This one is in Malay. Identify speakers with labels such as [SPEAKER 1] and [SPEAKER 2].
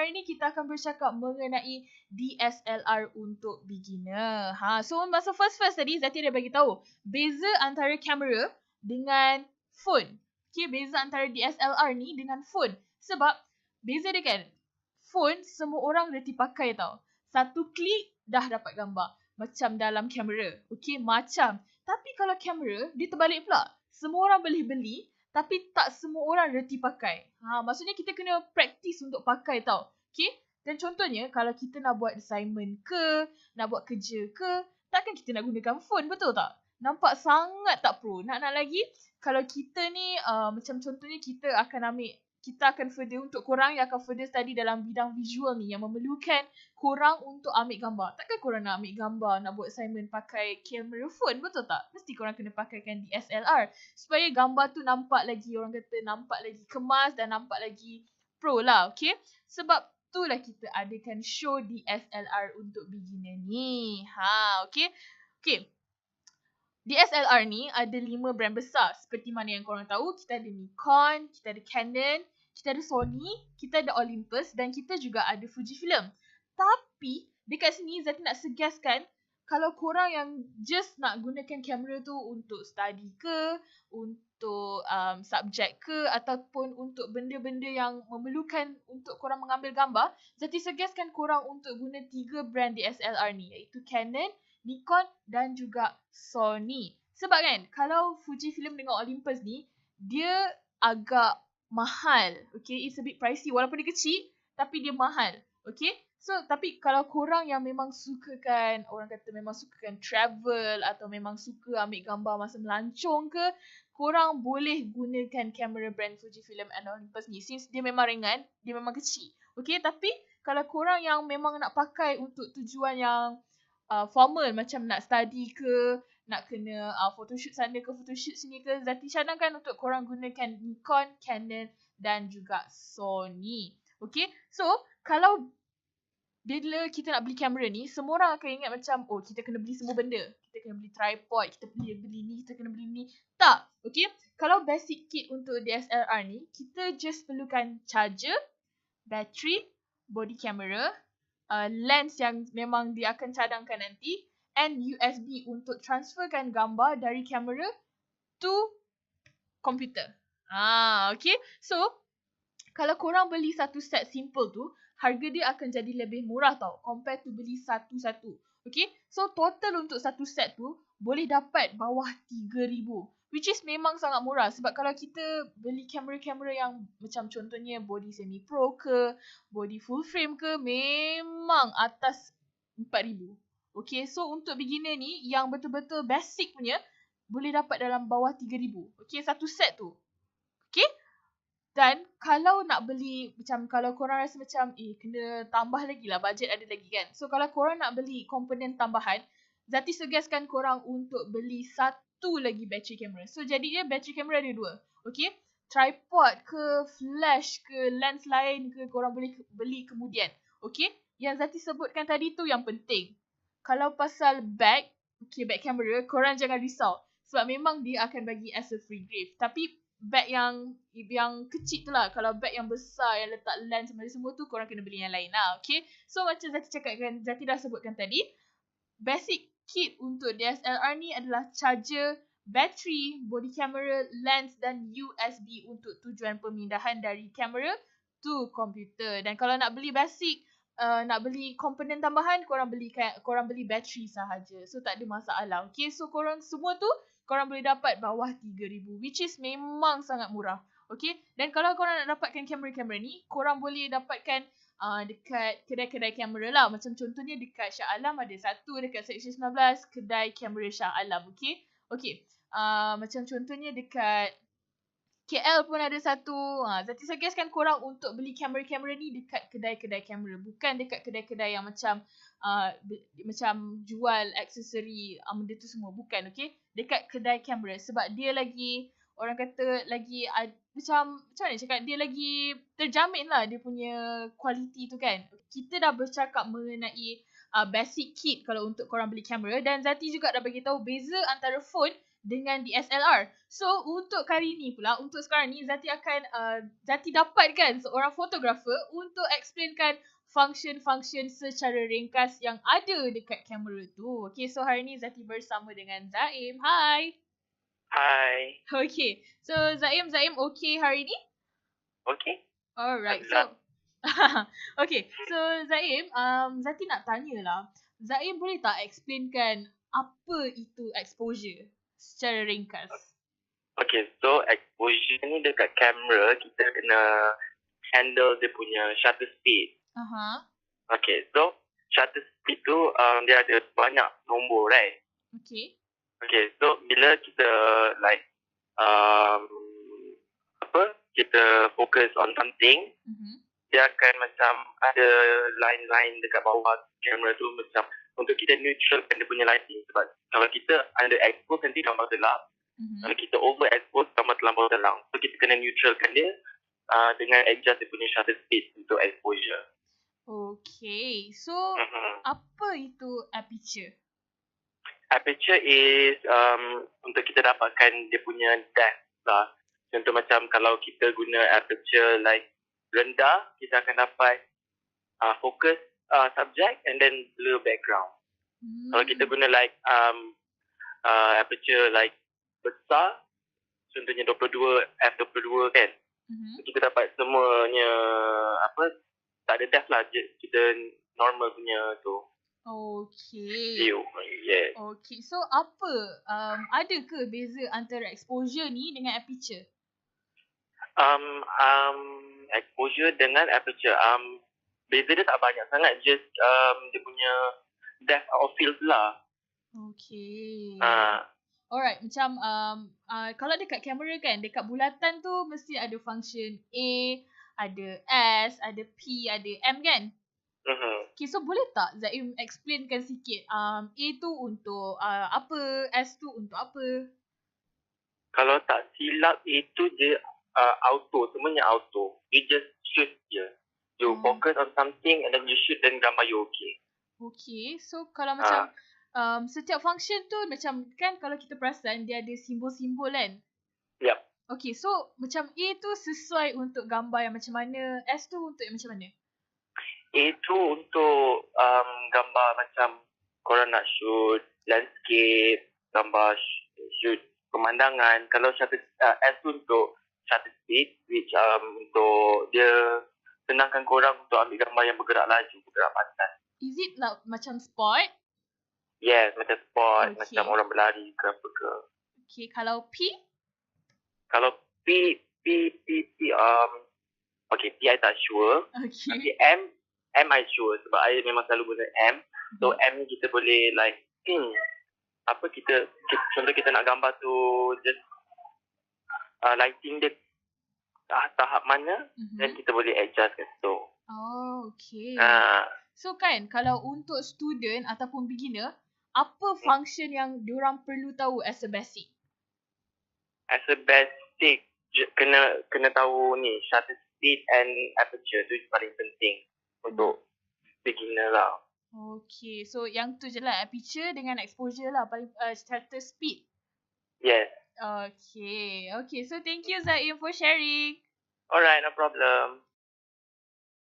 [SPEAKER 1] hari ni kita akan bercakap mengenai DSLR untuk beginner. So masa first tadi Zaty dah bagi tahu beza antara kamera dengan phone. Okay, beza antara DSLR ni dengan phone. Sebab beza dia kan, phone semua orang reti pakai tau. Satu klik dah dapat gambar. Macam dalam kamera. Okay, macam. Tapi kalau kamera, dia terbalik pula. Semua orang boleh beli, tapi tak semua orang reti pakai. Maksudnya kita kena practice untuk pakai tau. Okay? Dan contohnya, kalau kita nak buat assignment ke, nak buat kerja ke, takkan kita nak gunakan phone, betul tak? Nampak sangat tak pro. Nak lagi, kalau kita ni, macam contohnya kita akan further untuk korang yang akan further study dalam bidang visual ni yang memerlukan korang untuk ambil gambar. Takkan korang nak ambil gambar, nak buat assignment pakai kamera phone, betul tak? Mesti korang kena pakaikan DSLR supaya gambar tu nampak lagi, orang kata nampak lagi kemas dan nampak lagi pro lah, okay? Sebab itulah kita adakan show DSLR untuk beginner ni. Okay? Okay. DSLR ni ada 5 brand besar. Seperti mana yang korang tahu, kita ada Nikon, kita ada Canon, kita ada Sony, kita ada Olympus dan kita juga ada Fujifilm. Tapi dekat sini Zaty nak segaskan, kalau korang yang just nak gunakan kamera tu untuk study ke, untuk subjek ke, ataupun untuk benda-benda yang memerlukan untuk korang mengambil gambar, Zaty segaskan korang untuk guna 3 brand DSLR ni, iaitu Canon, Nikon dan juga Sony. Sebab kan, kalau Fujifilm dengan Olympus ni, dia agak mahal. Okay, it's a bit pricey. Walaupun dia kecil, tapi dia mahal. Okay, so tapi kalau korang yang memang sukakan, orang kata memang sukakan travel atau memang suka ambil gambar masa melancong ke, korang boleh gunakan kamera brand Fujifilm and Olympus ni. Since dia memang ringan, dia memang kecil. Okay, tapi kalau korang yang memang nak pakai untuk tujuan yang formal, macam nak study ke, nak kena photoshoot sana ke, photoshoot sini ke, Zaty cadangkan untuk korang gunakan Nikon, Canon dan juga Sony. Okay, so kalau bila kita nak beli kamera ni, semua orang akan ingat macam, oh kita kena beli semua benda. Kita kena beli tripod, kita beli ni, kita kena beli ni. Tak, okay. Kalau basic kit untuk DSLR ni, kita just perlukan charger, battery, body camera, lens yang memang dia akan cadangkan nanti, and USB untuk transferkan gambar dari kamera to komputer. Okay. So, kalau korang beli satu set simple tu, harga dia akan jadi lebih murah tau, compare to beli satu-satu. Okay. So, total untuk satu set tu, boleh dapat bawah 3,000. Which is memang sangat murah. Sebab kalau kita beli kamera-kamera yang macam contohnya body semi-pro ke, body full frame ke, memang atas 4,000. Okay, so untuk beginner ni, yang betul-betul basic punya, boleh dapat dalam bawah 3,000. Okay, satu set tu. Okay. Dan kalau nak beli, macam kalau korang rasa macam, kena tambah lagi lah, budget ada lagi kan. So kalau korang nak beli komponen tambahan, Zaty segaskan korang untuk beli satu lagi battery camera. So jadinya battery camera ada 2. Okay. Tripod ke, flash ke, lens lain ke, korang boleh beli kemudian. Okay. Yang Zaty sebutkan tadi tu yang penting. Kalau pasal bag, okay, bag camera, korang jangan risau. Sebab memang dia akan bagi as a free gift. Tapi bag yang kecil tu lah. Kalau bag yang besar, yang letak lens semua tu, korang kena beli yang lain lah. Okay. So macam Zaty cakapkan, Zaty dah sebutkan tadi, basic kit untuk DSLR ni adalah charger, battery, body camera, lens dan USB untuk tujuan pemindahan dari kamera to komputer. Dan kalau nak beli basic, nak beli komponen tambahan, korang beli battery sahaja. So tak ada masalah. Okay, so korang semua tu korang boleh dapat bawah 3,000, which is memang sangat murah. Okay, dan kalau korang nak dapatkan kamera-kamera ni, korang boleh dapatkan dekat kedai-kedai kamera lah. Macam contohnya dekat Shah Alam ada satu, dekat Seksyen 19 kedai kamera Shah Alam. Okay, okay. Macam contohnya dekat KL pun ada satu. Zaty suggestkan korang untuk beli kamera-kamera ni dekat kedai-kedai kamera, bukan dekat kedai-kedai yang macam macam jual aksesori benda tu semua, bukan. Okay, dekat kedai kamera, sebab dia lagi, orang kata lagi macam mana cakap, dia lagi terjamin lah dia punya kualiti tu kan. Kita dah bercakap mengenai basic kit kalau untuk korang beli kamera, dan Zaty juga dah bagi tahu beza antara phone dengan DSLR. So untuk kali ni pula, untuk sekarang ni Zaty akan Zaty dapatkan seorang fotografer untuk explainkan function-function secara ringkas yang ada dekat kamera tu. Okay, so hari ni Zaty bersama dengan Zaim. Hai.
[SPEAKER 2] Hai.
[SPEAKER 1] Okay, so Zaim okay hari ni?
[SPEAKER 2] Okay.
[SPEAKER 1] Alright, so okay, so Zaim, Zaty nak tanyalah. Zaim boleh tak explainkan apa itu exposure secara ringkas?
[SPEAKER 2] Okay, so exposure ni dekat kamera kita kena handle dia punya shutter speed. Okay, so shutter speed tu dia ada banyak nombor, right?
[SPEAKER 1] Okay.
[SPEAKER 2] Okay, so bila kita like kita fokus on something, dia akan macam ada line-line dekat bawah kamera tu macam untuk kita neutralkan dia punya lighting. Sebab kalau kita underexpose nanti gambar gelap. Kalau kita overexpose gambar terlampau terang. So kita kena neutralkan dia dengan adjust dia punya shutter speed untuk exposure.
[SPEAKER 1] Okay, so apa itu aperture?
[SPEAKER 2] Aperture is untuk kita dapatkan dia punya depth lah. Contoh macam kalau kita guna aperture like rendah, kita akan dapat focus subject and then blur background. Kalau kita guna like aperture like besar, contohnya 22 f22 kan, kita dapat semuanya tak ada depth lah, kita normal punya tu.
[SPEAKER 1] Okay.
[SPEAKER 2] View. Yeah.
[SPEAKER 1] Okay, so apa ada ke beza antara exposure ni dengan aperture?
[SPEAKER 2] Exposure dengan aperture beza dia tak banyak sangat, just dia punya depth of field lah.
[SPEAKER 1] Okay. Alright, macam kalau dekat kamera kan, dekat bulatan tu mesti ada function A, ada S, ada P, ada M kan? Okay, so boleh tak Zaim explainkan sikit A tu untuk apa, S tu untuk apa?
[SPEAKER 2] Kalau tak silap itu je auto, semuanya auto. You just shoot je. You focus on something and then you shoot, then gambar you okay.
[SPEAKER 1] Okay, so kalau macam setiap function tu macam kan kalau kita perasan dia ada simbol-simbol kan?
[SPEAKER 2] Yep.
[SPEAKER 1] Okay, so macam A tu sesuai untuk gambar yang macam mana, S tu untuk yang macam mana?
[SPEAKER 2] A tu untuk gambar macam korang nak shoot landscape, gambar shoot pemandangan. Kalau S tu untuk shutter speed, which untuk dia senangkan korang untuk ambil gambar yang bergerak laju, bergerak pantas.
[SPEAKER 1] Is it like macam sport?
[SPEAKER 2] Yes, macam sport,
[SPEAKER 1] Okay.
[SPEAKER 2] macam orang berlari ke apa ke.
[SPEAKER 1] Okay, kalau P?
[SPEAKER 2] Kalau P okay, P I tak sure.
[SPEAKER 1] Okay.
[SPEAKER 2] Tapi M I sure sebab I memang selalu guna M. So M ni kita boleh like kita contoh kita nak gambar tu just lighting dia tahap mana, dan kita boleh adjust kat situ.
[SPEAKER 1] Oh, okay. So kan, kalau untuk student ataupun beginner, apa function yang diorang perlu tahu as a basic?
[SPEAKER 2] As a basic, kena tahu ni shutter speed and aperture tu paling penting untuk beginner lah.
[SPEAKER 1] Okay, so yang tu je lah, aperture dengan exposure lah, paling shutter speed.
[SPEAKER 2] Yes.
[SPEAKER 1] Okay, so thank you Zaim for sharing.
[SPEAKER 2] Alright, no problem.